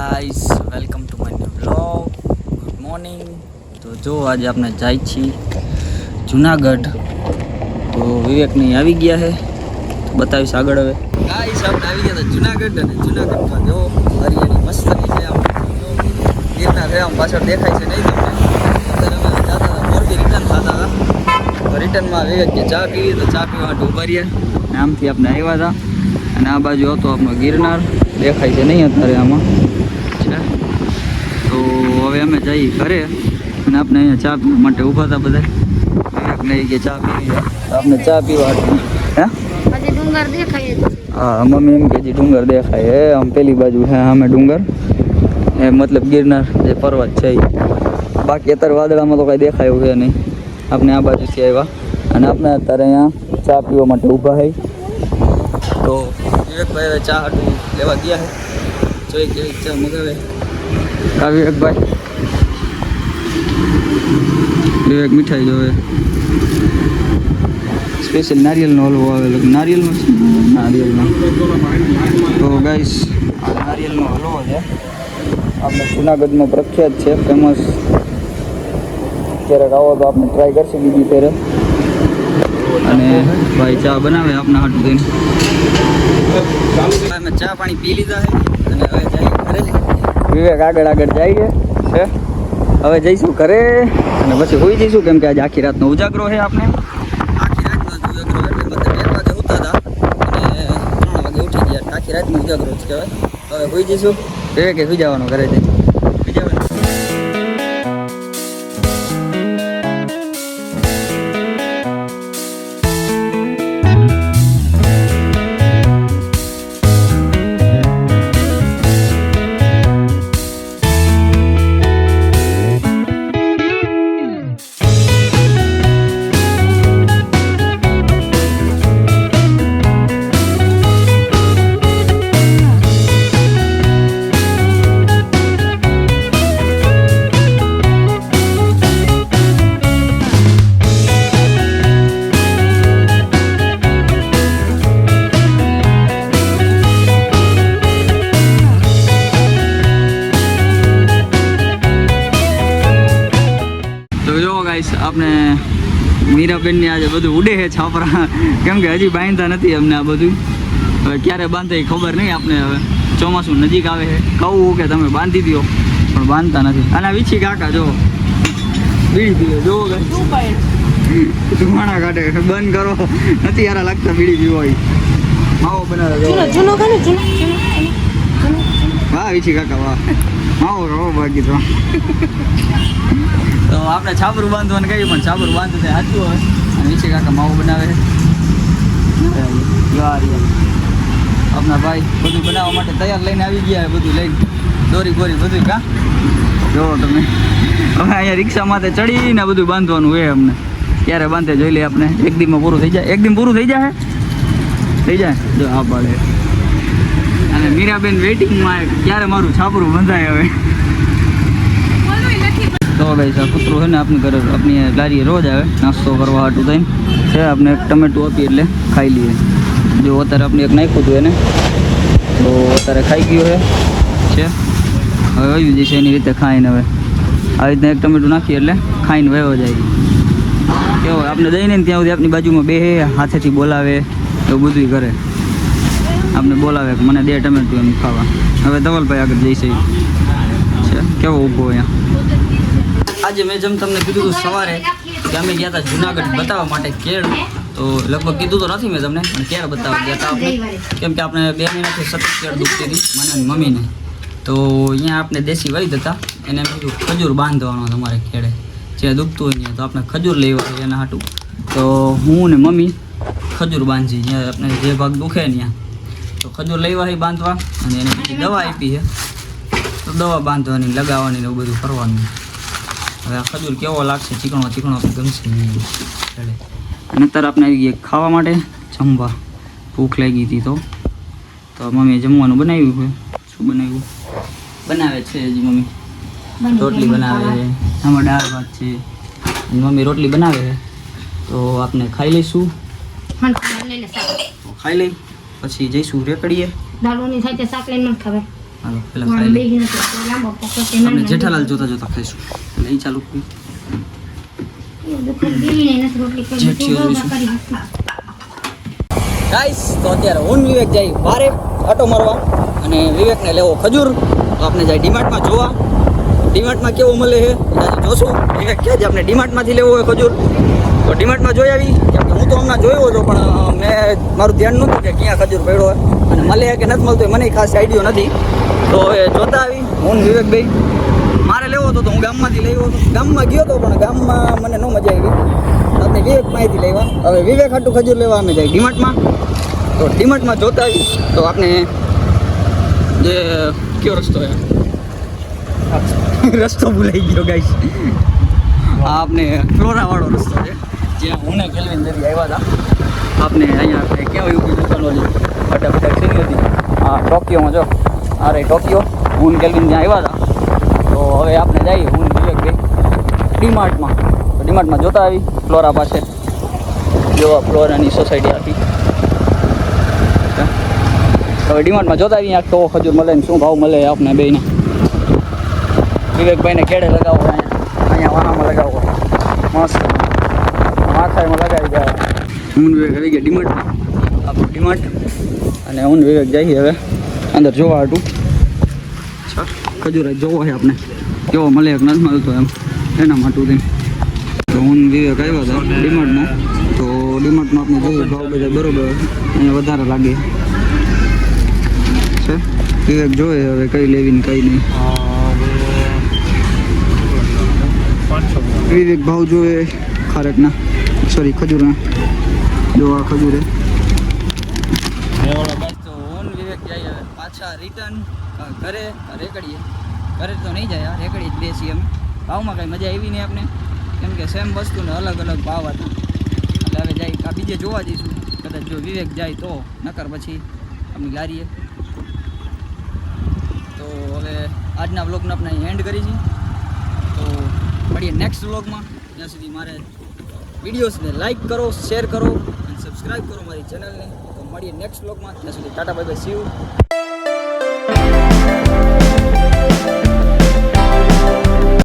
Guys welcome to my new blog. Good morning. તો જો આજે આપણે જાય છીએ જુનાગઢ. તો વિવેકની આવી ગયા છે, તો બતાવીશ આગળ. હવે ગાઈસ આપણે આવી ગયા હતા જુનાગઢ, અને જુનાગઢમાં જો હરિયાળી મસ્તની છે. આમ ગિરનાર છે, આમ પાછળ દેખાય છે નહીં તમને. અત્યારે અમે જતા હતા મોરબી, રિટર્ન થતા હતા. તો રિટર્નમાં વિવેક કે ચા પીવી, તો ચા પીવા માટે ઊભા રહ્યા. અને આમથી આપણે આવ્યા હતા, અને આ બાજુ હતો આપણો ગિરનાર, દેખાય છે નહીં અત્યારે આમાં છે. તો હવે અમે જઈએ ઘરે, અને આપણે અહીંયા ચા પીવા માટે ઊભા હતા બધા. નહીં કે ચા પીવી, આપણે ચા પીવા હે ડુંગર દેખાય. હા, મમ્મી એમ કે ડુંગર દેખાય હે. આમ પેલી બાજુ હે અમે ડુંગર, એ મતલબ ગિરનાર જે પર્વત છે એ. બાકી અત્યારે વાદળામાં તો કાંઈ દેખાય એવું છે નહીં. આપણે આ બાજુથી આવ્યા, અને આપણે અત્યારે અહીંયા ચા પીવા માટે ઊભા છે. તો વિવેકભાઈ હવે ચા હાટું લેવા ગયા છે. જોઈ કેવી ચા મગાવે કા વિવેકભાઈ. વિવેક મીઠાઈ જોવે. સ્પેશિયલ નારિયેલનો હલવો આવેલો. નારિયેલનો છે, નારિયેલનો. તો ગાઈસ આ નારિયેલનો હલવો છે, આપણે જુનાગઢમાં પ્રખ્યાત છે, ફેમસ. ક્યારેક આવો તો આપણે ટ્રાય કરશું બીજી ફેરે. અને ભાઈ ચા બનાવે આપણા હાટું થઈને. અમે ચા પાણી પી લીધા છે, અને હવે જઈએ ઘરે. વિવેક આગળ જાય છે. હવે જઈશું ઘરે, અને પછી હોઈ જઈશું, કેમ કે આજે આખી રાતનો ઉજાગરો છે. આપણે આખી રાતનો ઉજાગરો એટલે મતલબ 1 વાગે ઉઠતા હતા, અને 3 વાગે ઉઠી ગયા. આખી રાતનો ઉજાગરો જ કહેવાય. હવે હોઈ જઈશું. વિવેકે સુઈ જવાનું ઘરે જઈ સુઈ જવાનું. આપણે મીરાબેનની આજે બધું ઉડે છે છાપરા, કેમ કે હજી બાંધતા નથી અમને. આ બધું હવે ક્યારે બાંધે ખબર નહીં આપણે. હવે ચોમાસું નજીક આવે છે, કહું કે તમે બાંધી દો, પણ બાંધતા નથી. અને વિછી કાકા જો બીડી પીવે, જોવો ધુમાડા કાઢે. બંધ કરો, નથી યાર લાગતા બીડી પીવો. માવો બનાવે. વાહ વિછી કાકા વાહ, માવો રહો. બાકી તો આપણે છાપરું બાંધવાનું કહ્યું, પણ છાપરું બાંધવું થાય સાચું હોય. અને વિશે કાકા માવો બનાવે. આપણા ભાઈ બધું બનાવવા માટે તૈયાર લઈને આવી ગયા, બધું લઈને દોરી બોરી બધું. કા જોવો તમે, હવે અહીંયા રિક્ષા માથે ચડીને બધું બાંધવાનું હોય અમને. ક્યારે બાંધે જોઈ લઈએ આપણે. એક દીમાં પૂરું થઈ જાય. એક દીમ પૂરું થઈ જાય જો આ પાડે. અને મીરાબેન વેઇટિંગમાં, ક્યારે મારું છાપરું બંધાય. હવે તો ભાઈ કૂતરું છે ને આપણી ઘરે, આપણી લારીએ રોજ આવે નાસ્તો કરવા હાટું થઈને છે. આપણે એક ટમેટું આપીએ એટલે ખાઈ લઈએ. જો અત્યારે આપણે એક નાખ્યું હતું એને, તો અત્યારે ખાઈ ગયું છે. હવે વયું જશે એની રીતે ખાઈને. હવે આવી રીતના એક ટમેટું નાખીએ એટલે ખાઈને વયો જાય. કેવો આપણે દઈને ત્યાં સુધી આપણી બાજુમાં બે હાથેથી બોલાવે, એવું બધું કરે. આપણે બોલાવે કે મને 2 ટમેટું એમ ખાવા. હવે ધવલભાઈ આગળ જઈશે છે. કેવો ઊભો અહીંયા. આજે મેં જેમ તમને કીધું હતું સવારે કે અમે ગયા હતા જુનાગઢ બતાવવા માટે કેળ. તો લગભગ કીધું તો નથી મેં તમને, પણ કેળ બતાવવા ગયા હતા આપણે. કેમ કે આપણે 2 મહિનાથી સતત કેળ દુખતી હતી મને અને મમ્મીને. તો અહીંયા આપણે દેશી વૈદ હતા, એને એમ કીધું ખજૂર બાંધવાનો તમારે કેળે, જે દુખતું હોય ત્યાં. તો આપણે ખજૂર લેવા એના હાટું. તો હું ને મમ્મી ખજૂર બાંધી, જ્યાં આપણે જે ભાગ દુખે ને ત્યાં. તો ખજૂર લેવા હોય બાંધવા, અને એને બીજી દવા આપી છે. તો દવા બાંધવાની, લગાવવાની ને એવું બધું કરવાનું. હવે આ ખજૂર કેવો લાગશે, ચીકણો ચીકણો ગમશે નહીં. અને અત્યારે આપણે આવી ગયા ખાવા માટે જમવા. ભૂખ લાગી હતી તો મમ્મીએ જમવાનું બનાવ્યું હોય. શું બનાવ્યું બનાવે છે હજી મમ્મી? રોટલી બનાવે છે, આમાં દાળ ભાત છે. મમ્મી રોટલી બનાવે છે, તો આપણે ખાઈ લઈશું. ખાઈ લઈ પછી જઈશું રેકડીએ. દાળોની સાથે શાક લઈને ન ખવાય. હાલો પેલા ખાઈ લે. આપણે જેઠાલાલ જોતા જોતા ખાઈશું. એટલે એ ચાલુ કરી. જેઠિયો જોઈશું. ગાઈસ તો અત્યારે હું ને વિવેક જાય બારે આટો મારવા અને વિવેકને લેવો ખજૂર. તો આપણે જાય ડીમાર્ટમાં જોવા. ડીમાર્ટમાં કેવું મળે છે આજે જોશું. વિવેક કહે છે આપણે ડીમાર્ટમાંથી લેવો હોય ખજૂર. તો ડીમાર્ટમાં જોઈ આવી. કેમ કે હું તો હમણાં જોયો હતો પણ મેં મારું ધ્યાન નહોતું કે ક્યાં ખજૂર પડ્યો હોય અને મળે કે નથી મળતો મને ખાસ આઈડિયો નથી. તો એ જોતા આવી હું ને વિવેક ભાઈ. મારે લેવો હતો તો હું ગામમાંથી લેવો હતો. ગામમાં ગયો હતો પણ ગામમાં મને ન મજા આવી. આપણે વિવેક પાસેથી લેવા. હવે વિવેક હાટું ખજૂર લેવા અમે જાય ડીમાર્ટમાં. તો ડીમાર્ટમાં જોતા આવી તો આપણે જે કયો રસ્તો છે રસ્તો ભૂલાઈ ગયો ગાઈસ. આ આપણે ફ્લોરાવાળો રસ્તો છે જ્યાં હું ને કેલ્વિન દેવી આવ્યા હતા. આપણે અહીંયા આપણે ક્યાં એવું કીધું ચાલો ફટાફટ સીની હતી. હા ટોકિયોમાં જો આ રહી ટોકિયો. હું ને કેલ્વિન ત્યાં આવ્યા હતા. તો હવે આપણે જઈએ હું ને વિવેક ભાઈ ડીમાર્ટમાં. તો ડીમાર્ટમાં જોતા આવી ફ્લોરા પાસે જો ફ્લોરાની સોસાયટી આપી. હવે ડીમાર્ટમાં જોતા આવીએ તો ખજૂર મળે ને શું ભાવ મળે આપણે બેને. વિવેકભાઈને કેડે લગાવો અહીંયા વાણામાં લગાવો મસ્ત માથામાં લગાવી ગયા. હું વિવેક આવી ગયા ડીમાર્ટમાં. આપણું ડીમાર્ટ અને હું વિવેક જઈએ હવે અંદર જોવા હતું. ખજૂર જોવો છે આપણે કેવો મળે કે નથી મળતો એમ એના માટે તો હું વિવેક આવ્યા હતા ડીમાર્ટમાં. તો ડીમાર્ટમાં આપણે જોઈએ ભાવ બધા બરોબર અહીંયા વધારે લાગે છે. વિવેક જોવે હવે કઈ લેવી ને કઈ નહીં. વિવેક ભાવ જોવે ખારેકના સોરી ખજૂરના. જો આ ખજૂર તો હું વિવેક જઈએ પાછા રિટર્ન ઘરે રેકડીએ. ઘરે તો નહીં જાય રેકડી જ બેસી અમે. ભાવમાં કાંઈ મજા આવી નહીં આપણે કેમ કે સેમ વસ્તુને અલગ અલગ ભાવ હતા. એટલે હવે જાય આ બીજે જોવા જઈશું કદાચ જો વિવેક જાય તો નકર પછી આપણી લારીએ. તો હવે આજના વ્લોગને આપણે એન્ડ કરી છીએ. તો મળીએ નેક્સ્ટ વ્લોગમાં. ત્યાં સુધી મારે વિડીયોઝને લાઇક કરો શેર કરો અને સબસ્ક્રાઈબ કરો મારી ચેનલને. તો મળીએ નેક્સ્ટ વ્લોગમાં. ત્યાં સુધી Tata bye bye see you.